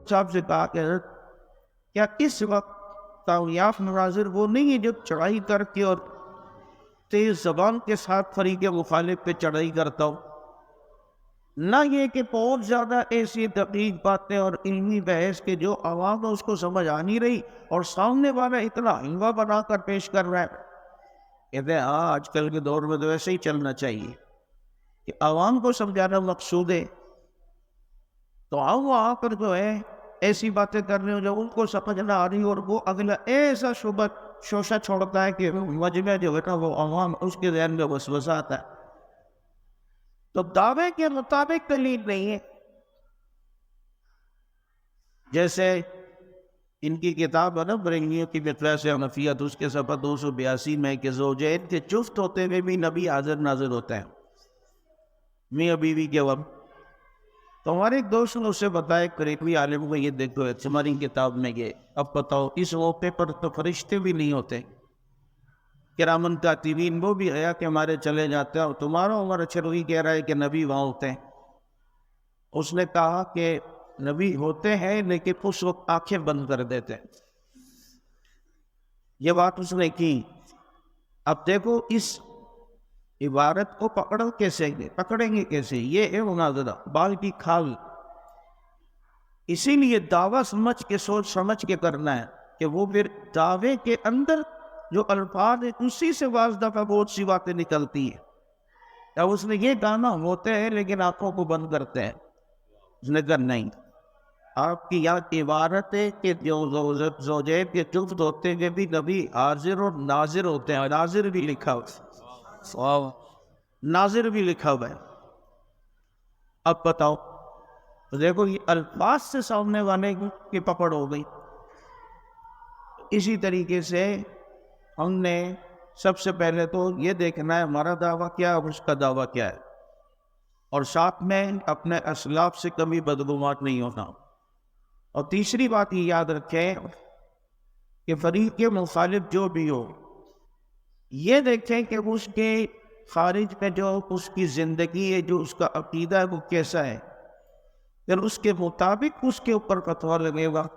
صاحب سے کہا کہ کیا اس وقت کامیاب مناظر وہ نہیں ہے جو چڑھائی کر کے اور تیز زبان کے ساتھ فریق مخالف پہ چڑھائی کرتا ہو، نہ یہ کہ بہت زیادہ ایسی دقیق باتیں اور علمی بحث کے جو عوام اس کو سمجھ آ نہیں رہی اور سامنے والا اتنا ہنگا بنا کر پیش کر رہا ہے. کہتے ہیں ہاں آج کل کے دور میں تو ایسے ہی چلنا چاہیے کہ عوام کو سمجھانا مقصود ہے. تو ہم وہاں پر جو ہے ایسی باتیں کر رہے ہو جو ان کو سمجھ نہ آ رہی اور وہ اگلا ایسا شوشہ چھوڑتا ہے کہ مجمع جو ہے نا وہ عوام اس کے ذہن میں وسوسہ آتا ہے. تو دعوے کے مطابق دلیل نہیں ہے. جیسے ان کی کتاب ہے نا برنگیوں کی مقیاس حنفیت، اس کے صفحہ 282 میں کہ زوجین کے جفت ہوتے ہوئے بھی نبی حاضر ناظر ہوتے ہیں میاں بیوی کے وقت. تو ہمارے ایک دوست نے اسے بتایا قریبی عالم کو، یہ دیکھو تمہاری کتاب میں یہ، اب بتاؤ اس موقع پر تو فرشتے بھی نہیں ہوتے، کرامن کاتبین وہ بھی حیا کہ ہمارے چلے جاتے ہیں، اور تمہارا عمر چروی کہہ رہا ہے کہ نبی وہاں ہوتے ہیں. اس نے کہا کہ نبی ہوتے ہیں لیکن اس وقت آنکھیں بند کر دیتے ہیں. یہ بات اس نے کی. اب دیکھو اس عبارت کو پکڑیں گے کیسے؟ یہ ہے مناظرہ بال کی کھال. اسی لیے دعویٰ سمجھ کے سوچ سمجھ کے کرنا ہے کہ وہ پھر دعوے کے اندر جو الفاظ ہیں اسی سے بعض دفعہ بہت سی باتیں نکلتی ہیں. اب اس نے یہ کہا ہوتے ہیں لیکن آنکھوں کو بند کرتے ہیں. اس نے کہا نہیں، آپ کی یاد عبارت ہے کہ جو زوجین کے جفت ہوتے ہوئے بھی نبی حاضر اور ناظر ہوتے ہیں. ناظر بھی لکھا ہوا، ناظر بھی لکھا ہوا ہے. اب بتاؤ، دیکھو یہ الفاظ سے سامنے والے کی پکڑ ہو گئی. اسی طریقے سے ہم نے سب سے پہلے تو یہ دیکھنا ہے ہمارا دعویٰ کیا ہے اور اس کا دعویٰ کیا ہے، اور ساتھ میں اپنے اسلاف سے کمی بدگمانیت نہیں ہونا. اور تیسری بات یہ یاد رکھیں کہ فریق مخالف جو بھی ہو، یہ دیکھیں کہ اس کے خارج میں جو اس کی زندگی ہے، جو اس کا عقیدہ ہے وہ کیسا ہے، پھر اس کے مطابق اس کے اوپر فتویٰ لگے گا.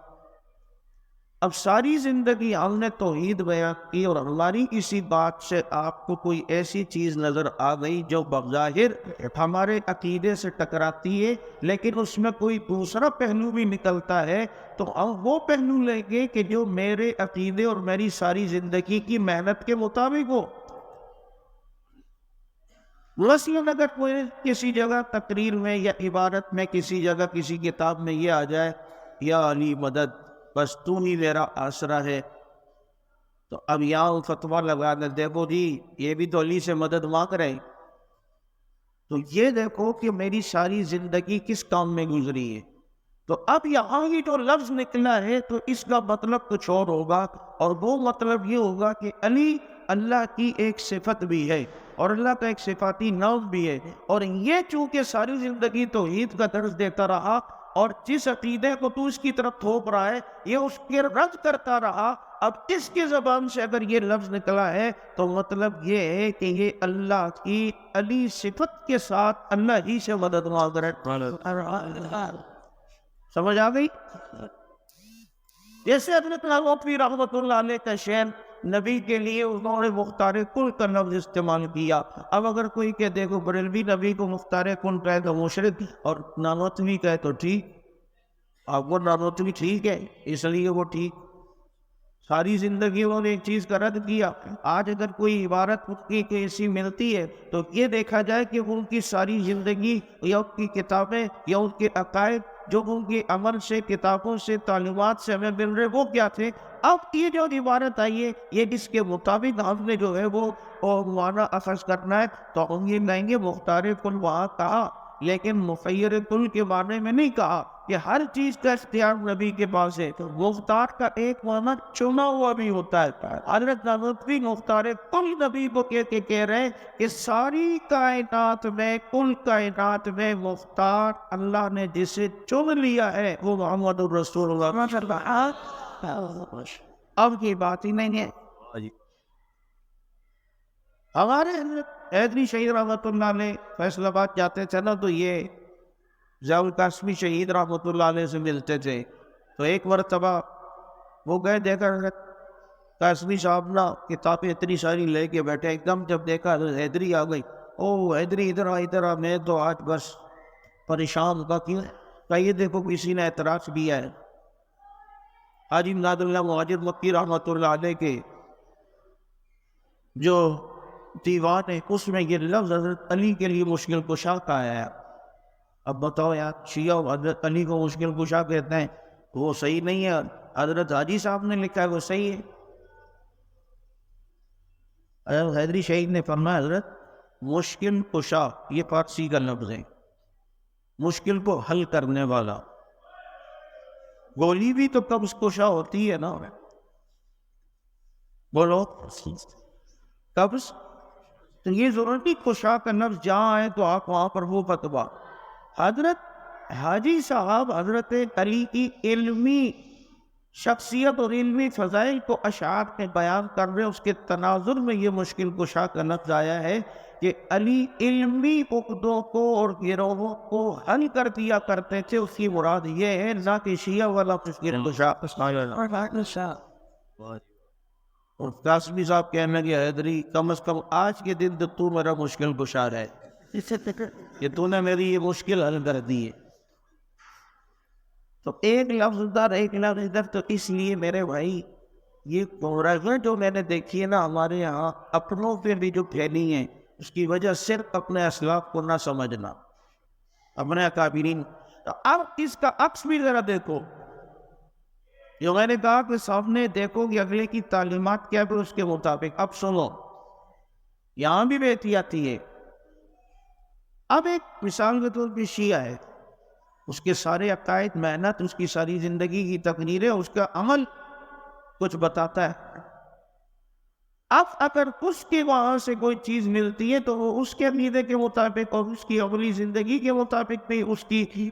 اب ساری زندگی ہم نے توحید بیان کی اور ہماری کسی بات سے آپ کو کوئی ایسی چیز نظر آ گئی جو بظاہر ہمارے عقیدے سے ٹکراتی ہے لیکن اس میں کوئی دوسرا پہلو بھی نکلتا ہے، تو ہم وہ پہلو لیں گے کہ جو میرے عقیدے اور میری ساری زندگی کی محنت کے مطابق ہو. مثلاً اگر کوئی کسی جگہ تقریر میں یا عبارت میں کسی جگہ کسی کتاب میں یہ آ جائے یا علی مدد بس تو ہی میرا آسرا ہے، تو اب یہاں فتویٰ لگا دے دیکھو جی یہ بھی تو علی سے مدد مانگ رہے ہیں. تو یہ دیکھو کہ میری ساری زندگی کس کام میں گزری ہے. تو اب یہاں ہی جو لفظ نکلا ہے تو اس کا مطلب کچھ اور ہوگا، اور وہ مطلب یہ ہوگا کہ علی اللہ کی ایک صفت بھی ہے اور اللہ کا ایک صفاتی نام بھی ہے. اور یہ چونکہ ساری زندگی توحید کا درس دیتا رہا اور جس عقیدے کو تو اس کی طرف تھوپ رہا ہے یہ اس کے رد کرتا رہا، اب اس کی زبان سے اگر یہ لفظ نکلا ہے تو مطلب یہ ہے کہ یہ اللہ کی علی صفت کے ساتھ اللہ ہی سے مدد مانگ رہا ہے. سمجھ آ گئی؟ جیسے حضرت نانوتوی رحمۃ اللہ علیہ کا شعر، نبی کے لیے انہوں نے مختار کل کا لفظ استعمال کیا. اب اگر کوئی کہ دیکھو بریلوی نبی کو مختار کل کہے تو مشرک اور نانوتوی کہے تو ٹھیک، اب وہ نانوتوی ٹھیک ہے اس لیے وہ ٹھیک، ساری زندگی انہوں نے ایک چیز کا رد کیا. آج اگر کوئی عبارت ان کی ایسی ملتی ہے تو یہ دیکھا جائے کہ ان کی ساری زندگی یا ان کی کتابیں یا ان کے عقائد جو ان کے عمل سے، کتابوں سے، تعلیمات سے ہمیں مل رہے وہ کیا تھے. اب یہ جو عبارت آئی ہے یہ اس کے مطابق ہم نے جو ہے وہ معنی اخذ کرنا ہے، تو ہم یہ لائیں گے مختار کل وہاں کہا لیکن مخیر کل کے معنی میں نہیں کہا کہ ہر چیز کا اختیار نبی کے پاس ہے. تو مختار کا ایک معنی چنا ہوا بھی ہوتا ہے. حضرت نانوتوی مختار کل نبی کو کہہ رہے ہیں کہ ساری کائنات میں، کل کائنات میں مختار اللہ نے جسے چن لیا ہے وہ محمد الرسول اللہ. اب کی بات ہی نہیں ہے. ہمارے حیدری شہید رحمۃ اللہ علیہ فیصل آباد جاتے تھے نا تو یہ ضیاء القاسمی شہید رحمۃ اللہ علیہ سے ملتے تھے تو ایک مرتبہ وہ گئے، دیکھا قاسمی صاحب نا کتابیں اتنی ساری لے کے بیٹھے، ایک دم جب دیکھا تو حیدری آ گئی. او حیدری ادھر آ، میں تو آج بس پریشان کا کیوں کہ یہ دیکھو کسی نے اعتراض کیا ہے. حاجی امداد اللہ مہاجر مکی رحمۃ اللہ علیہ کے جو دیوان ہے اس میں یہ لفظ حضرت علی کے لیے مشکل کشا کا ہے. اب بتاؤ یار، شیعہ حضرت علی کو مشکل کشا کہتے ہیں، وہ صحیح نہیں ہے. حضرت حاجی صاحب نے لکھا ہے وہ صحیح ہے. حضرت حیدری شہید نے فرمایا حضرت مشکل کشا یہ فارسی کا لفظ ہے، مشکل کو حل کرنے والا. گولی بھی تو قبض کشا ہوتی ہے نا، بولو قبض. تو یہ ضرورتی کشا کا لفظ جہاں ہے تو آپ وہاں پر وہ فتویٰ. حضرت حاجی صاحب حضرت علی کی علمی شخصیت اور علمی فضائل کو اشعار میں بیان کر رہے، اس کے تناظر میں یہ مشکل کشا کا لفظ آیا ہے کہ علی علمی عقدوں کو اور گروہوں کو حل کر دیا کرتے تھے. اس کی مراد یہ ہے نہ کہ شیعہ والا مشکل کشا. اور قاسمی صاحب کہنے لگے حیدری کم از کم آج کے دن تو میرا مشکل کشا ہے کہ تو نے میری یہ مشکل حل کر دی ہے. تو ایک لفظ ادھر ایک لفظ ادھر. تو اس لیے میرے بھائی یہ گمراہیاں جو میں نے دیکھی ہے نا ہمارے یہاں اپنوں پہ بھی جو پھیلی ہیں، اس کی وجہ صرف اپنے اسلاف کو نہ سمجھنا، اپنے اکابرین. تو اب اس کا عکس بھی ذرا دیکھو، جو میں نے کہا کہ سامنے دیکھو کہ اگلے کی تعلیمات کیا بھی اس کے مطابق. اب سنو، یہاں بھی بے احتیاطی ہے. اب ایک مثال کے طور پہ شیعہ ہے، اس کے سارے عقائد، محنت، اس کی ساری زندگی کی تقریریں، اس کا عمل کچھ بتاتا ہے. اب اگر اس کے وہاں سے کوئی چیز ملتی ہے تو وہ اس کے عقیدے کے مطابق اور اس کی عملی زندگی کے مطابق بھی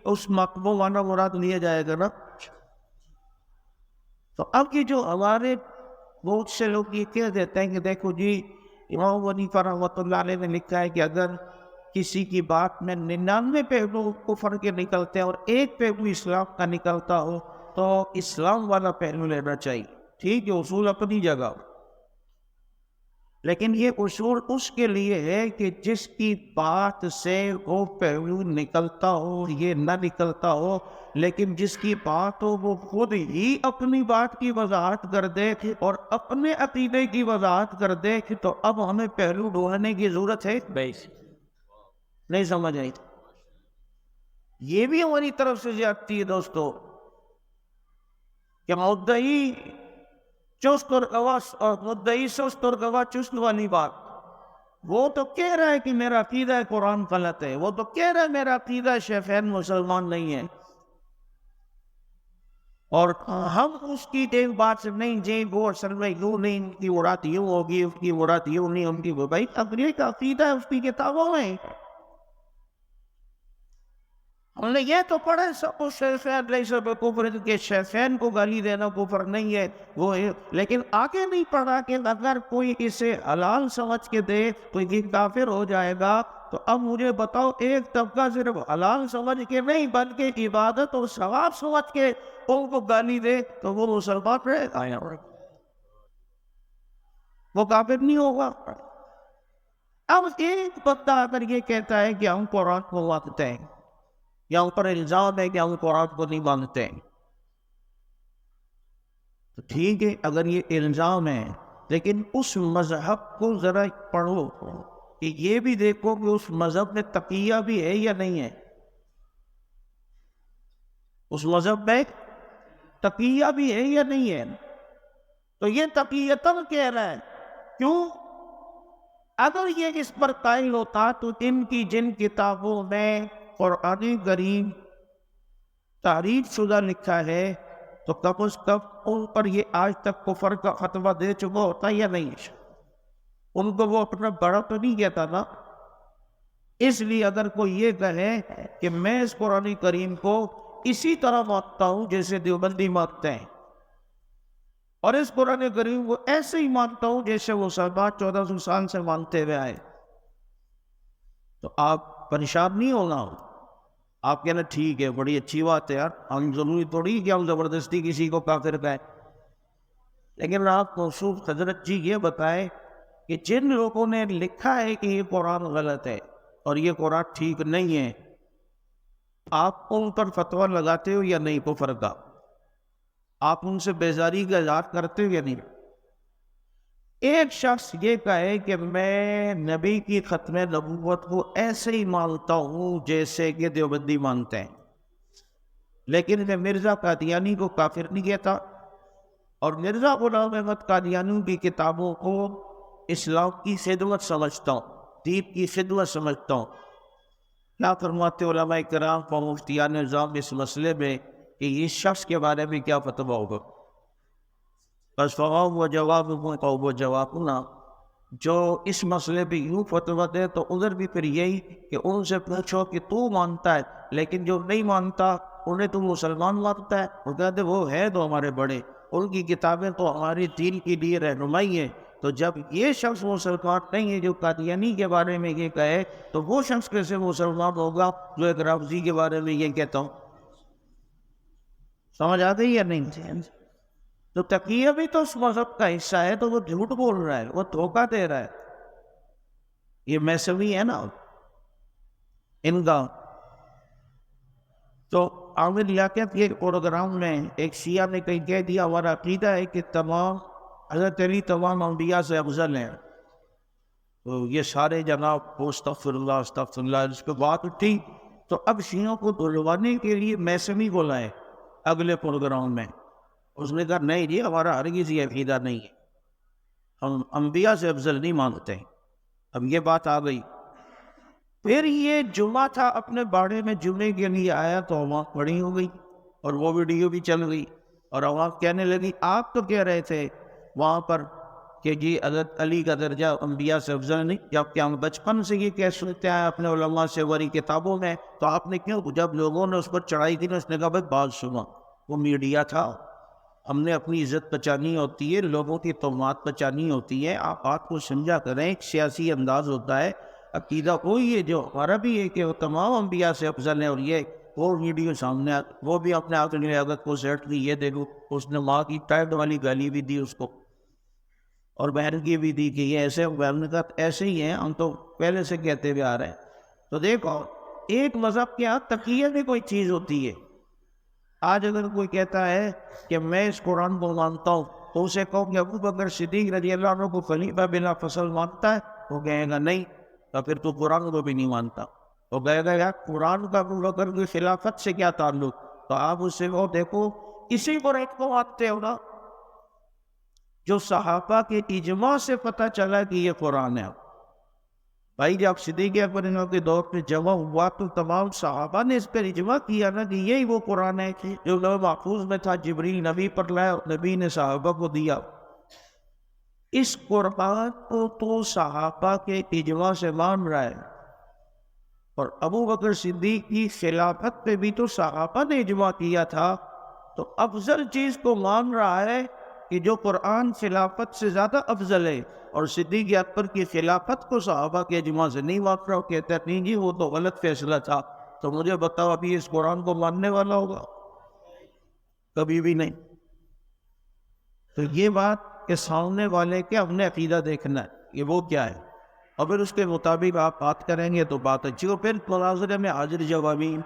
اس مقبول معنی مراد لیا جائے گا نا. تو اب یہ جو ہمارے بہت سے لوگ یہ کہہ دیتے ہیں کہ دیکھو جی امام ابو حنیفہ رحمۃ اللہ علیہ نے لکھا ہے کہ اگر کسی کی بات میں 99 پہلو کفر کے نکلتے ہیں اور ایک پہلو اسلام کا نکلتا ہو تو اسلام والا پہلو لینا چاہیے. ٹھیک ہے، اصول اپنی جگہ، لیکن یہ اصول اس کے لیے ہے کہ جس کی بات سے وہ پہلو نکلتا ہو، یہ نہ نکلتا ہو، لیکن جس کی بات ہو وہ خود ہی اپنی بات کی وضاحت کر دے اور اپنے عقیدے کی وضاحت کر دے، تو اب ہمیں پہلو ڈھونڈنے کی ضرورت ہے نہیں. سمجھ آئی؟ یہ بھی ہماری طرف سے زیادتی ہے دوستو کہ مدعی چست اور مدعی سست اور گواہ چست والی بات. وہ تو کہہ رہا ہے کہ میرا عقیدہ قرآن غلط ہے، وہ تو کہہ رہا ہے میرا عقیدہ شیخین مسلمان نہیں ہے، اور ہم اس کی ایک بات سے نہیں جی وہ اصل میں یوں نہیں، ان کی مراد یوں ہوگی، ان کی مراد یوں نہیں، ان کی بھائی اپنی کا عقیدہ ہے اس کی کتابوں میں. ہم نے یہ تو پڑھا سب شیخین لیس بکفر کہ شیخین کو گالی دینا کفر نہیں ہے وہ ہے، لیکن آگے نہیں پڑھا کہ اگر کوئی اسے حلال سمجھ کے دے تو یہ کافر ہو جائے گا. تو اب مجھے بتاؤ، ایک طبقہ صرف حلال سمجھ کے نہیں بلکہ عبادت اور ثواب سمجھ کے ان کو گالی دے تو وہ مسلمان رہے گا، وہ کافر نہیں ہوگا. اب ایک بندہ اگر یہ کہتا ہے کہ ہم قرآن کو مانتے ہیں یا ان پر الزام ہے کہ ہم قرآن کو نہیں مانتے ہیں، تو ٹھیک ہے اگر یہ الزام ہے، لیکن اس مذہب کو ذرا پڑھو کہ یہ بھی دیکھو کہ اس مذہب میں تقیہ بھی ہے یا نہیں ہے. اس مذہب میں تقیہ بھی ہے یا نہیں ہے. تو یہ تقیتاً کہہ رہا ہے. کیوں؟ اگر یہ اس پر قائل ہوتا تو ان کی جن کتابوں میں قرآن کریم تحریف شدہ لکھا ہے تو کم از کم ان پر یہ آج تک کفر کا فتویٰ دے چکا ہوتا یا نہیں. ان کو وہ اپنا بڑا تو نہیں کہتا نا. اس لیے اگر کوئی یہ کہے کہ میں اس قرآن کریم کو اسی طرح مانتا ہوں جیسے دیوبندی مانتے ہیں، اور اس قرآن کریم کو ایسے ہی مانتا ہوں جیسے وہ مسلمان 1400 سال سے مانتے ہوئے آئے، تو آپ پریشان نہیں ہونا. آپ کہنا ٹھیک ہے بڑی اچھی بات ہے یار، ہم ضروری تھوڑی کہ ہم زبردستی کسی کو کافر کہیں، لیکن آپ موصوف حضرت جی یہ بتائیں کہ جن لوگوں نے لکھا ہے کہ یہ قرآن غلط ہے اور یہ قرآن ٹھیک نہیں ہے، آپ ان پر فتویٰ لگاتے ہو یا نہیں؟ کو فرق آپ ان سے بیزاری کا اظہار کرتے ہو یا نہیں؟ ایک شخص یہ کہے کہ میں نبی کی ختم نبوت کو ایسے ہی مانتا ہوں جیسے کہ دیوبندی مانتے ہیں، لیکن میں مرزا قادیانی کو کافر نہیں کہتا، اور مرزا غلام احمد قادیانی کی کتابوں کو اسلام کی خدمت سمجھتا ہوں، دین کی خدمت سمجھتا ہوں۔ کیا فرماتے علماء کرام و مفتیان نظام اس مسئلے میں کہ اس شخص کے بارے میں کیا فتویٰ ہوگا؟ بس فوام و جواب و جواب نا، جو اس مسئلے پہ یوں فتویٰ دے تو ادھر بھی پھر یہی کہ ان سے پوچھو کہ تو مانتا ہے، لیکن جو نہیں مانتا انہیں تو مسلمان مانتا ہے، وہ کہتے وہ ہے تو ہمارے بڑے، ان کی کتابیں تو ہماری دین کے لیے رہنمائی ہیں۔ تو جب یہ شخص مسلمان نہیں ہے جو قادیانی کے بارے میں یہ کہے، تو وہ شخص کیسے مسلمان ہوگا جو ایک رافضی کے بارے میں یہ کہتا ہوں؟ سمجھ آ گئی یا نہیں؟ تو تقیہ بھی تو اس مذہب کا حصہ ہے، تو وہ جھوٹ بول رہا ہے، وہ دھوکہ دے رہا ہے، یہ میسوی ہے نا ان کا۔ تو عامر لیاقت کے پروگرام میں ایک شیعہ نے کہیں کہہ دیا ہمارا عقیدہ ہے کہ تمام حضرت علی تمام انبیاء سے افضل ہیں، تو یہ سارے جناب استغفر اللہ اس پہ بات اٹھی، تو اب شیعوں کو دلوانے کے لیے میسوی کو لائے اگلے پروگرام میں۔ اس نے کہا نہیں جی ہمارا ہرگز یہ عقیدہ نہیں ہے، ہم انبیاء سے افضل نہیں مانتے ہیں۔ اب یہ بات آ گئی، پھر یہ جمعہ تھا، اپنے باڑے میں جمعے کے لیے آیا تو وہاں بڑی ہو گئی اور وہ ویڈیو بھی چل گئی، اور وہاں کہنے لگی آپ تو کہہ رہے تھے وہاں پر کہ جی حضرت علی کا درجہ انبیاء سے افضل نہیں، جبکہ ہم بچپن سے یہ کہہ سنتے ہیں اپنے علماء سے وری کتابوں میں، تو آپ نے کیوں؟ جب لوگوں نے اس پر چڑھائی کی نا، اس نے کہا بھائی بات سنا، وہ میڈیا تھا، ہم نے اپنی عزت بچانی ہوتی ہے، لوگوں کی توہمات بچانی ہوتی ہے، آپ بات کو سمجھا کریں، ایک سیاسی انداز ہوتا ہے، عقیدہ وہی ہے جو ہمارا بھی ہے کہ وہ تمام انبیاء سے افضل ہے، اور یہ وہ ویڈیو سامنے وہ بھی اپنے آپ نے عادت کو سیٹ کی، یہ دیکھو اس نے ماں کی ٹائٹ والی گالی بھی دی اس کو، اور بہن کی بھی دی کہ یہ ایسے، بہن نے کہا ایسے ہی ہیں ہم تو پہلے سے کہتے ہوئے آ رہے ہیں۔ تو دیکھو ایک مذہب کے ہاں تقیہ بھی کوئی چیز ہوتی ہے۔ آج اگر کوئی کہتا ہے کہ میں اس قرآن کو مانتا ہوں، تو اسے کہو کہ ابو بکر صدیق رضی اللہ عنہ کو خلیفہ بلا فصل مانتا ہے، وہ کہے گا نہیں، تو پھر تو قرآن کو بھی نہیں مانتا۔ وہ کہے گا یار قرآن کا ابو بکر کی خلافت سے کیا تعلق؟ تو آپ اس سے وہ دیکھو اسی قرآن کو مانتے ہو نا جو صحابہ کے اجماع سے پتہ چلا کہ یہ قرآن ہے۔ بھائی جب صدیق اکبر کے دور پہ جمع ہوا تو تمام صحابہ نے اس پر اجماع کیا نا کہ یہی وہ قرآن ہے جو لوح محفوظ میں تھا، جبریل نبی پر لایا اور نبی نے صحابہ کو دیا۔ اس قرآن کو تو صحابہ کے اجماع سے مان رہا ہے، اور ابو بکر صدیق کی خلافت پہ بھی تو صحابہ نے اجماع کیا تھا، تو افضل چیز کو مان رہا ہے کہ جو قرآن خلافت سے زیادہ افضل ہے، اور صدیق اکبر کی خلافت کو صحابہ کے اجماع سے نہیں مان رہا، کہتا ہے نہیں جی وہ تو غلط فیصلہ تھا۔ تو مجھے بتاؤ ابھی اس قرآن کو ماننے والا ہوگا؟ کبھی بھی نہیں۔ تو یہ بات کہ سامنے والے کے ہم نے عقیدہ دیکھنا ہے یہ وہ کیا ہے، اور پھر اس کے مطابق آپ بات کریں گے تو بات اچھی ہو۔ پھر مناظرے میں حاضر جوابی،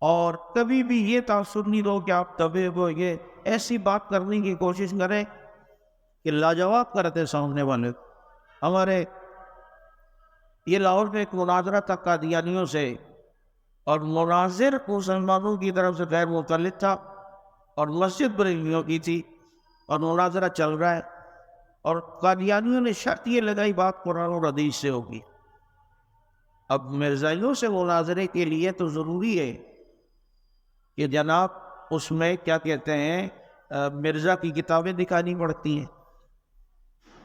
اور کبھی بھی یہ تاثر نہیں دو کہ آپ دبے ہو، یہ ایسی بات کرنے کی کوشش کریں کہ لاجواب کرتے سامنے والے۔ ہمارے یہ لاہور میں ایک مناظرہ تھا قادیانیوں سے، اور مناظر مسلمانوں کی طرف سے غیر متعلق تھا، اور مسجد بریلویوں کی تھی، اور مناظرہ چل رہا ہے، اور قادیانیوں نے شرط یہ لگائی بات قرآن اور حدیث سے ہوگی۔ اب مرزائیوں سے مناظرے کے لیے تو ضروری ہے کہ جناب اس میں کیا کہتے ہیں مرزا کی کتابیں دکھانی پڑتی ہیں۔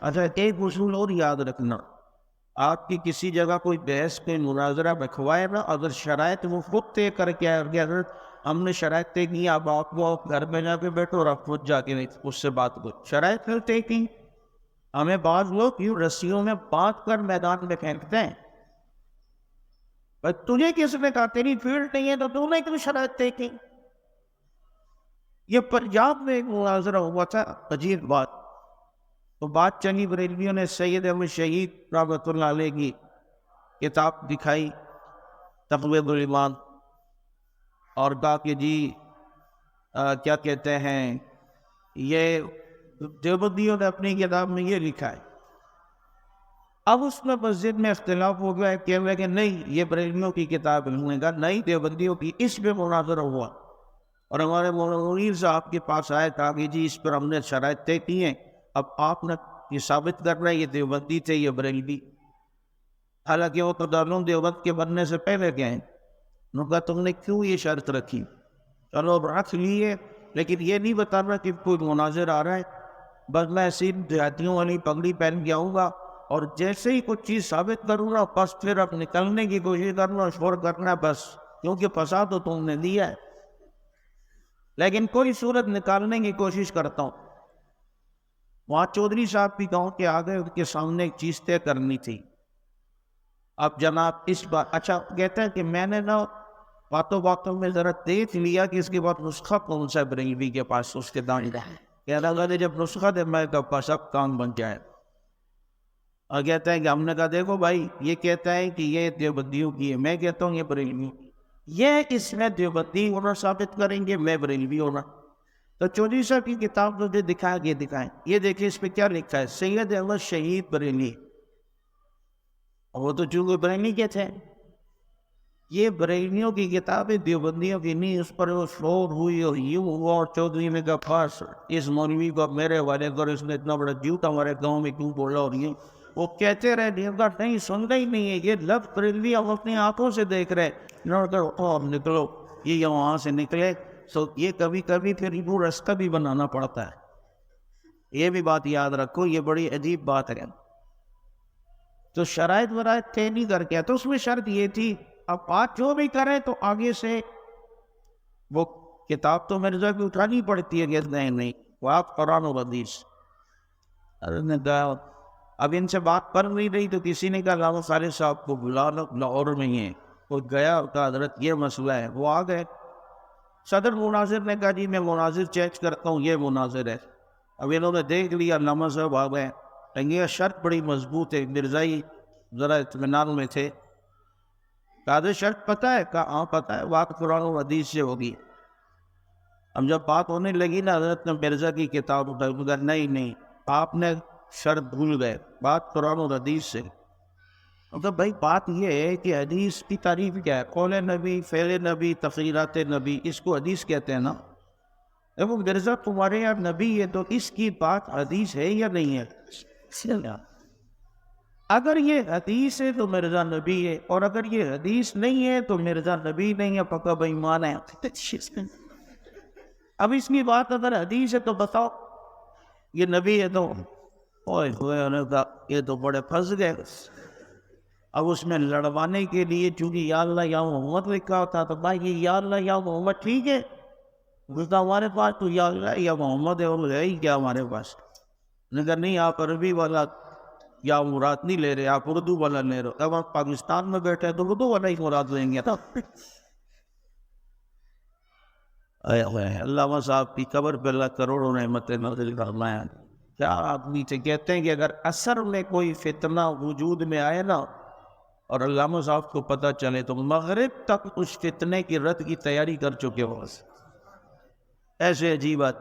اچھا ایک اصول اور یاد رکھنا، آپ کی کسی جگہ کوئی بحث پہ مناظرہ رکھوائے نا، اگر شرائط وہ خود طے کر کے اگر ہم نے شرائط طے کی، اب آپ کو گھر میں جا کے بیٹھو اور آپ خود جا کے اس سے بات کرو، شرائط پھر طے کی۔ ہمیں بعض لوگ یوں رسیوں میں باندھ کر میدان میں پھینکتے ہیں، تجھے کس نے کہا تیری فیلڈ نہیں ہے تو تو نے کیوں شرائط طے کی؟ یہ پنجاب میں ایک مناظرہ ہوا تھا، عجیب بات. تو بات چلی، بریلویوں نے سید احمد شہید رحمۃ اللہ علیہ کی کتاب دکھائی تقویۃ الایمان، اور کہا کہ جی کیا کہتے ہیں یہ دیوبندیوں نے اپنی کتاب میں یہ لکھا ہے. اب اس میں مسجد میں اختلاف ہو گیا ہے کہ نہیں یہ بریلویوں کی کتاب ہے. انہوں نے کہا نہیں دیوبندیوں کی. اس پہ مناظرہ ہوا اور ہمارے مولانا منیر صاحب کے پاس آئے، کہا کہ جی اس پر ہم نے شرائط طے کی ہیں، اب آپ نے یہ ثابت کر رہے ہیں یہ دیوبندی تھے یہ بریلوی، حالانکہ وہ تو دارالعلوم دیوبند کے بننے سے پہلے گئے ہیں. انہوں نے کہا تم نے کیوں یہ شرط رکھی؟ چلو اب رکھ لیے، لیکن یہ نہیں بتانا کہ کوئی مناظر آ رہا ہے. بس میں ایسی دیہاتیوں والی پگڑی پہن کے آؤں گا اور جیسے ہی کچھ چیز ثابت کروں گا بس پھر اب نکلنے کی کوشش کرنا، شور کرنا بس، کیونکہ فساد تو تم نے دیا ہے. لیکن کوئی صورت نکالنے کی کوشش کرتا ہوں. وہاں چودھری صاحب بھی گاؤں کے آگے ان کے سامنے ایک چیز طے کرنی تھی. اب جناب اس بار اچھا کہتے ہیں کہ میں نے نا باتوں باتوں میں ذرا دیکھ لیا کہ اس کے بعد نسخہ کون سا بریلوی کے پاس، اس کے دائیں کہنا لگا جب نسخہ دے میں تو بس اب کام بن جائے. اور کہتا ہے کہ ہم نے کہا دیکھو بھائی یہ کہتا ہے کہ یہ دیوبندیوں کی ہے، میں کہتا ہوں یہ بریلویوں کی، یہ اس میں دیوبندی ہونا ثابت کریں گے، میں بریلوی ہونا. تو چودھری صاحب کی کتاب مجھے دکھایا کہ دکھائیں، یہ دیکھیں اس پہ کیا لکھا ہے، سید احمد شہید بریلی. وہ تو چونکہ بریلی کے تھے، یہ بریلیوں کی کتاب ہے دیوبندیوں کی نہیں. اس پر وہ شور ہوئی اور یوں ہوا اور چودھری نے کہا پاس اس مولوی کو میرے حوالے کر، اس نے اتنا بڑا جھوٹ ہمارے گاؤں میں کیوں بولا. اور یہ وہ کہتے رہے دیوگا نہیں سننا ہی نہیں ہے، یہ لفظ بریلوی ہم اپنی آنکھوں سے دیکھ رہے. نکلو یہ وہاں سے نکلے. سو یہ کبھی کبھی پھر وہ رستہ بھی بنانا پڑتا ہے، یہ بھی بات یاد رکھو، یہ بڑی عجیب بات ہے. تو شرائط ورائط طے نہیں کر کے تو اس میں شرط یہ تھی اب بات جو بھی کریں تو آگے سے وہ کتاب تو مرزا کی اٹھانی پڑتی ہے کہ نہیں وہ آپ قرآن و حدیث. اب ان سے بات کر نہیں رہی تو کسی نے کہا علامہ خالد صاحب کو بلا لو، لاہور میں ہی ہے. وہ گیا کہا حضرت یہ مسئلہ ہے، وہ آ گئے. صدر مناظر نے کہا جی میں مناظر چینج کرتا ہوں، یہ مناظر ہے. اب انہوں نے دیکھ لیا علامہ صاحب آ گئے، یہ شرط بڑی مضبوط ہے. مرزائی ذرا اطمینان میں تھے. کہا شرط پتہ ہے؟ کہا ہاں پتہ ہے، بات قرآن و حدیث سے ہوگی. اب جب بات ہونے لگی نا حضرت نے مرزا کی کتاب اٹھائی، نہیں آپ نے شرط بھول گئے، بات قرآن و حدیث سے. مطلب بھائی بات یہ ہے کہ حدیث کی تعریف کیا ہے؟ قول نبی، فعل نبی، تقریرات نبی، اس کو حدیث کہتے ہیں نا. وہ مرزا تمہارے یہاں نبی ہے تو اس کی بات حدیث ہے یا نہیں ہے؟ اگر یہ حدیث ہے تو مرزا نبی ہے، اور اگر یہ حدیث نہیں ہے تو مرزا نبی نہیں ہے، پکا بے ایمان ہے. اب اس کی بات اگر حدیث ہے تو بتاؤ یہ نبی ہے تو یہ تو بڑے پھنس گئے. اب اس میں لڑوانے کے لیے چونکہ یا اللہ یا محمد لکھا ہوتا تو بھائی یہ یا اللہ یا محمد ٹھیک ہے، بولتا ہمارے پاس تو یا اللہ یا محمد ہے، اور ہے ہی کیا ہمارے پاس. اگر نہیں آپ عربی والا یا مراد نہیں لے رہے، آپ اردو والا لے رہے. اب آپ پاکستان میں بیٹھے تو اردو والا ہی مراد لیں گے. علامہ صاحب کی قبر پہ اللہ کروڑوں رحمتیں نازل فرمائے. کیا آدمی سے کہتے ہیں کہ اگر اثر میں کوئی فتنہ وجود میں آئے نا اور علامہ صاحب کو پتہ چلے تو مغرب تک اس فتنے کی رد کی تیاری کر چکے ہو. ایسے عجیب بات.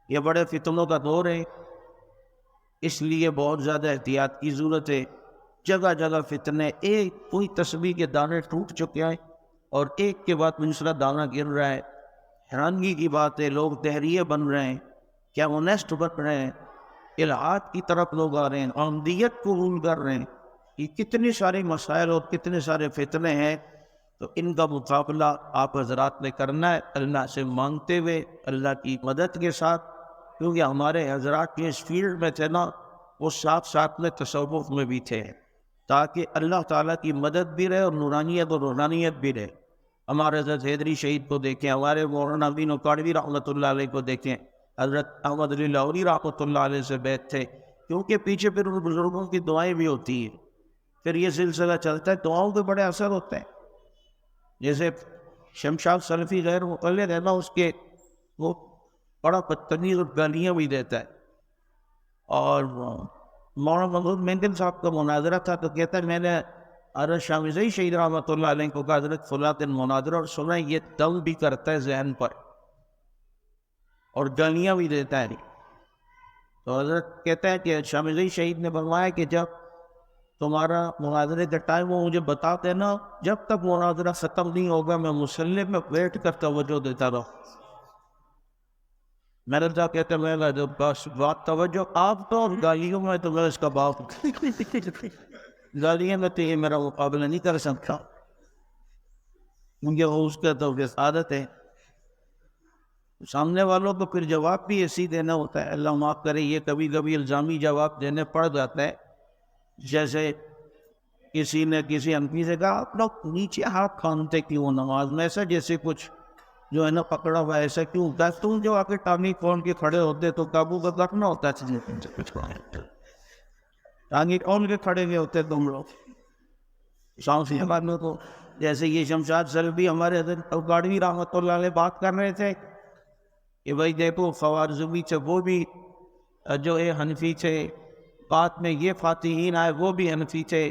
یہ بڑے فتنوں کا دور ہے، اس لیے بہت زیادہ احتیاط کی ضرورت ہے. جگہ جگہ فتنے، ایک کوئی تسبیح کے دانے ٹوٹ چکے ہیں اور ایک کے بعد دوسرا دانہ گر رہا ہے. حیرانگی کی بات ہے، لوگ دہریے بن رہے ہیں، کیا اونیسٹ بن رہے ہیں، الہات کی طرف لوگ آ رہے ہیں، احمدیت قبول کر رہے ہیں. یہ کتنے سارے مسائل اور کتنے سارے فتنے ہیں. تو ان کا مقابلہ آپ حضرات نے کرنا ہے اللہ سے مانگتے ہوئے، اللہ کی مدد کے ساتھ. کیونکہ ہمارے حضرات کے اس فیلڈ میں تھے نا، وہ ساتھ ساتھ میں تصوف میں بھی تھے، تاکہ اللہ تعالیٰ کی مدد بھی رہے اور نورانیت اور روحانیت بھی رہے. ہمارے حضرت حیدری شہید کو دیکھیں، ہمارے مولانا امین اکاڑوی رحمۃ اللہ علیہ کو دیکھیں، حضرت احمد علی لاہوری رحمۃ اللہ علیہ سے بیعت تھے. کیونکہ پیچھے پھر ان بزرگوں کی دعائیں بھی ہوتی ہیں. پھر یہ سلسلہ چلتا ہے، دعاؤں کے بڑے اثر ہوتے ہیں. جیسے شمشاد سلفی غیر مقلد ہے نا، اس کے وہ بڑا بدتمیز اور گالیاں بھی دیتا ہے. اور مولانا محمود مینگل صاحب کا مناظرہ تھا تو کہتا ہے میں نے حضرت شاہ مرزا شہید رحمۃ اللہ علیہ کو کہا حضرت فلاں دن مناظرہ، اور سنا یہ دم بھی کرتا ہے ذہن پر اور گالیاں بھی دیتا ہے. تو حضرت کہتا ہے کہ شاہ مرزا شہید نے فرمایا کہ جب تمہارا مناظرے کا ٹائم وہ مجھے بتا دینا، جب تک مناظرہ ختم نہیں ہوگا میں مصلی میں بیٹھ کر توجہ دیتا رہا. میرے صاحب کہتے ہیں میں بس بات توجہ آپ تو گالیوں میں تو میں اس کا باپ گالیاں میں تو یہ میرا مقابلہ نہیں کر سکتا، کیونکہ وہ اس کا تو عادت ہے. سامنے والوں کو پھر جواب بھی ایسی دینا ہوتا ہے، اللہ معاف کرے یہ کبھی کبھی الزامی جواب دینے پڑ جاتا ہے. جیسے کسی نے کسی انفی سے کہا آپ لوگ نیچے ہاتھ کھانتے کیوں نماز میں، ایسا جیسے کچھ جو ہے نا پکڑا ہوا ایسا کیوں ہوتا ہے، تم جو آ کے ٹانگی کھول کے کھڑے ہوتے تو قابو کا کرنا ہوتا ہے، ٹانگی کھول کے کھڑے ہوئے ہوتے تم لوگ. شامی والوں کو جیسے یہ شمشاد سلفی ہمارے حضرت گاڑوی رحمۃ اللہ علیہ بات کر رہے تھے کہ بھائی دیکھو خوارزمی سے وہ بھی جو ہے حنفی تھے، بعد میں یہ فاتحین آئے وہ بھی حنفی تھے،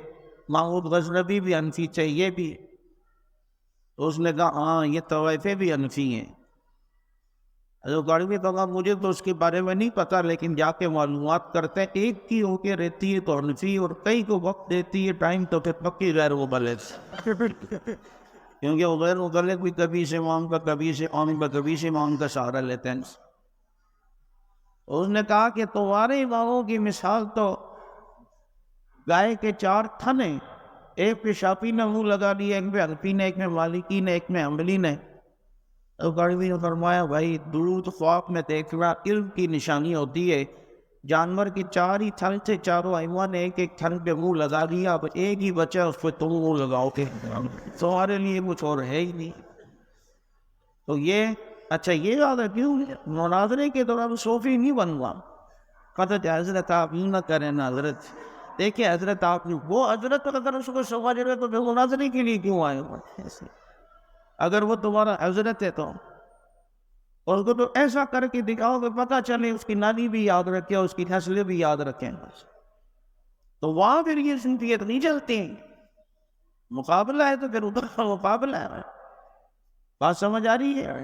محمود غزنوی بھی حنفی تھے، یہ بھی. تو اس نے کہا ہاں یہ طوائفیں بھی حنفی ہیں. حضرت گاڑوی کہا مجھے تو اس کے بارے میں نہیں پتا، لیکن جا کے معلومات کرتے ہیں ایک کی ہو کے رہتی ہے تو حنفی، اور کئی کو وقت دیتی ہے ٹائم تو پھر پکی غیر مقلد، کیونکہ وہ غیر مقلد بھی کبھی سے امام کا کبھی سے امام کا کبھی سے امام کا سہارا لیتے ہیں. اس نے کہا کہ تمہارے اماموں کی مثال تو گائے کے 4 تھن ہیں، ایک پہ شافی نے منہ لگا لیا، ایک پہ حنفی نے، ایک میں مالکی نے، ایک میں حنبلی نے. تو گاڑوی نے فرمایا بھائی درود خواب میں دیکھنا علم کی نشانی ہوتی ہے. جانور کی 4 ہی تھن تھے، چاروں ائمہ نے ایک ایک تھن پہ منہ لگا لیا، اب ایک ہی بچہ اس پہ تم منہ لگاؤ گے، تمہارے لیے کچھ اور ہے ہی نہیں. تو یہ اچھا یہ یاد ہے کیوں مناظرے کے دوران صوفی نہیں بنوا. قطع حضرت آپ یوں نہ کریں نا حضرت، دیکھیں حضرت آپ وہ حضرت اگر اس کو سمجھ رہے تو مناظرے کے لیے کیوں آئے ہوئے؟ اگر وہ تمہارا حضرت ہے تو اس کو تو ایسا کر کے دکھاؤ کہ پتہ چلے اس کی نانی بھی یاد رکھے، اس کی نسلیں بھی یاد رکھیں. تو وہاں پھر یہ صوفیت نہیں چلتی. مقابلہ ہے تو پھر ادھر کا مقابلہ ہے. بات سمجھ آ رہی ہے؟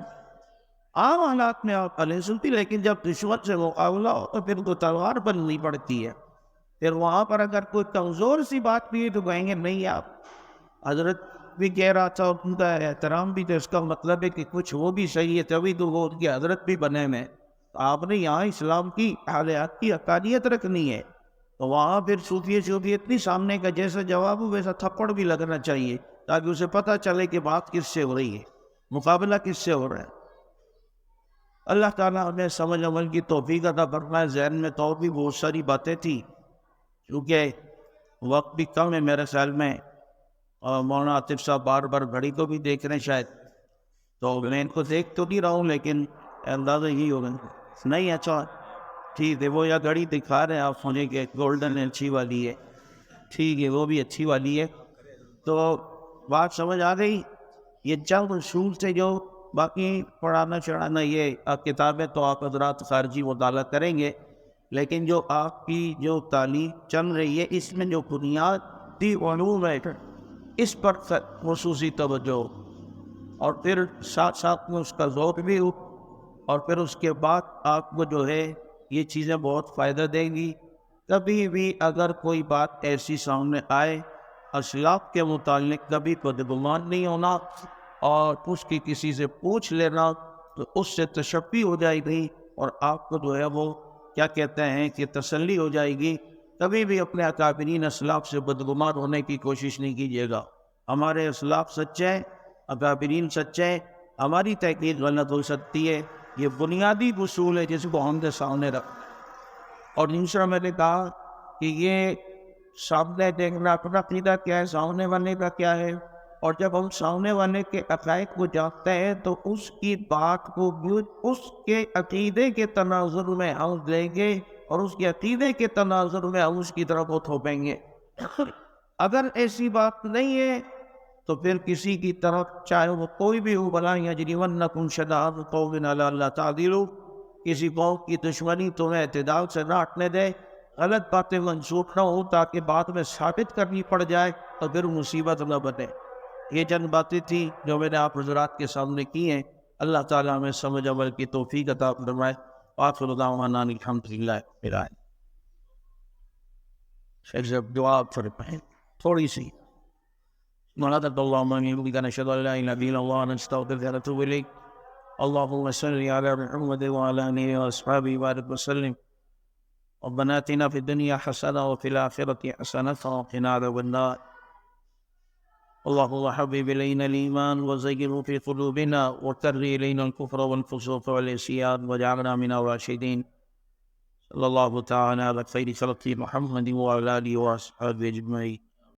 عام حالات میں آپ علیہ سنتی، لیکن جب رشوت سے مقابلہ ہو تو پھر تو تلوار بننی پڑتی ہے. پھر وہاں پر اگر کوئی کمزور سی بات بھی ہے تو کہیں گے نہیں آپ حضرت بھی کہہ رہا تھا، ان کا احترام بھی تھا، اس کا مطلب ہے کہ کچھ وہ بھی صحیح ہے تبھی تو وہ ان کی حضرت بھی بنے میں. آپ نے یہاں اسلام کی حالیات کی حقانیت رکھنی ہے. تو وہاں پھر صوفیت نہیں، سامنے کا جیسا جواب ہو ویسا تھپڑ بھی لگنا چاہیے تاکہ اسے پتہ چلے کہ بات کس سے ہو رہی ہے، مقابلہ کس سے ہو رہا ہے. اللہ تعالیٰ ہمیں سمجھ عمل کی توفیق عطا فرمائے. ذہن میں تو اور بھی بہت ساری باتیں تھیں، کیونکہ وقت بھی کم ہے میرے خیال میں، اور مولانا عاطف صاحب بار بار گھڑی کو بھی دیکھ رہے ہیں شاید، تو میں ان کو دیکھ تو نہیں رہا ہوں لیکن اندازہ یہی ہوگا. نہیں اچھا ٹھیک ہے، وہ یا گھڑی دکھا رہے ہیں آپ ہونے کے گولڈن اچھی والی ہے، ٹھیک ہے وہ بھی اچھی والی ہے. تو بات سمجھ آ گئی. یہ چند اصول سے جو باقی پڑھانا چڑھانا یہ کتابیں تو آپ حضرات خارجی مطالعہ کریں گے، لیکن جو آپ کی جو تعلیم چل رہی ہے اس میں جو بنیادی علوم ہے اس پر خصوصی توجہ، اور پھر ساتھ ساتھ میں اس کا ذوق بھی ہو، اور پھر اس کے بعد آپ کو جو ہے یہ چیزیں بہت فائدہ دیں گی. کبھی بھی اگر کوئی بات ایسی سامنے آئے اسلاف کے متعلق کبھی بدگمان نہیں ہونا، اور اس کی کسی سے پوچھ لینا تو اس سے تشفی ہو جائے گی، اور آپ کو جو ہے وہ کیا کہتے ہیں کہ تسلی ہو جائے گی. کبھی بھی اپنے اکابرین اسلاف سے بدگمان ہونے کی کوشش نہیں کیجیے گا. ہمارے اسلاف سچے ہیں، اکابرین سچے ہیں، ہماری تحقیق غلط ہو سکتی ہے. یہ بنیادی اصول ہے جس کو ہم نے سامنے رکھا. اور دوسرا میں نے کہا کہ یہ سامنے دیکھنا اپنا عقیدہ کیا ہے، سامنے والے کا کیا ہے، اور جب ہم سامنے والے کے عقائد کو جانتے ہیں تو اس کی بات کو اس کے عقیدے کے تناظر میں ہم لیں گے، اور اس کے عقیدے کے تناظر میں ہم اس کی طرف تھوپیں گے. اگر ایسی بات نہیں ہے تو پھر کسی کی طرف چاہے وہ کوئی بھی ہو بلا یجرمنکم شنآن قوم علی اللہ تعدلوا، کسی قوم کی دشمنی تمہیں اعتدال سے نہ ہٹنے دے، غلط باتیں منسوخ نہ ہو تاکہ بعد میں ثابت کرنی پڑ جائے تو پھر مصیبت نہ بنے۔ یہ چند باتیں تھی جو میں نے آپ حضرات کے سامنے کی ہیں۔ اللہ تعالیٰ ہمیں سمجھ عمل کی توفیق عطا فرمائے۔ وآخر دعوانا ان الحمدللہ رب العالمین۔ شیخ صاحب دعا فرمائیں تھوڑی سی۔ سبحانك اللهم وبحمدك نشهد ان لا اله الا الله ونستغفرك ونتوب اليك اللهم صل على محمد وعلى اله واصحابه وبارك وسلم ربنا آتنا في الدنيا حسنة وفي الآخرة حسنة وقنا عذاب النار اللهم حبب إلينا الإيمان وزينه في قلوبنا وكره إلينا الكفر والفسوق والعصيان واجعلنا من الراشدين صلى الله تعالى على خير خلقه محمد وعلى آله وأصحابه أجمعين